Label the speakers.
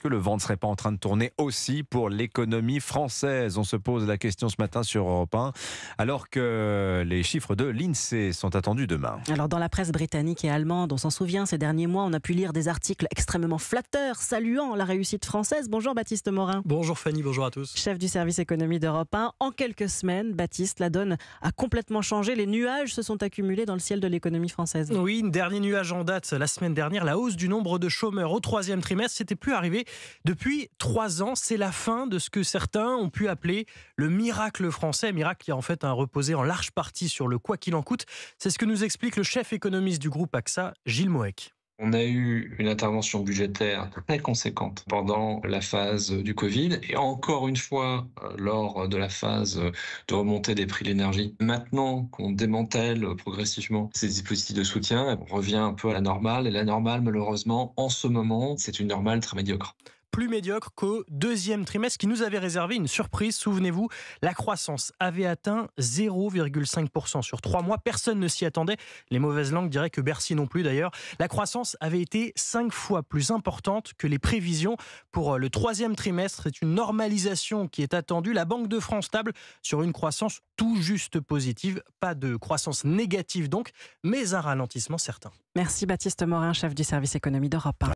Speaker 1: que le vent ne serait pas en train de tourner aussi pour l'économie française? On se pose la question ce matin sur Europe 1, alors que les chiffres de l'INSEE sont attendus demain.
Speaker 2: Alors dans la presse britannique et allemande, on s'en souvient, ces derniers mois, on a pu lire des articles extrêmement flatteurs, saluant la réussite française. Bonjour Baptiste Morin.
Speaker 3: Bonjour Fanny, bonjour à tous.
Speaker 2: Chef du service économie d'Europe 1. En quelques semaines, Baptiste, la donne a complètement changé. Les nuages se sont accumulés dans le ciel de l'économie française.
Speaker 3: Oui, dernier nuage en date la semaine dernière, la hausse du nombre de chômeurs au troisième trimestre, c'était plus arrivé depuis 3 ans. C'est la fin de ce que certains ont pu appeler le miracle français, miracle qui a en fait reposé en large partie sur le quoi qu'il en coûte. C'est ce que nous explique le chef économiste du groupe AXA, Gilles Moec.
Speaker 4: On a eu une intervention budgétaire très conséquente pendant la phase du Covid et encore une fois lors de la phase de remontée des prix de l'énergie. Maintenant qu'on démantèle progressivement ces dispositifs de soutien, on revient un peu à la normale. Et la normale, malheureusement, en ce moment, c'est une normale très médiocre.
Speaker 3: Plus médiocre qu'au deuxième trimestre qui nous avait réservé une surprise. Souvenez-vous, la croissance avait atteint 0,5% sur 3 mois. Personne ne s'y attendait. Les mauvaises langues diraient que Bercy non plus d'ailleurs. La croissance avait été 5 fois plus importante que les prévisions. Pour le troisième trimestre, c'est une normalisation qui est attendue. La Banque de France table sur une croissance tout juste positive. Pas de croissance négative donc, mais un ralentissement certain.
Speaker 2: Merci Baptiste Morin, chef du service économie d'Europe 1.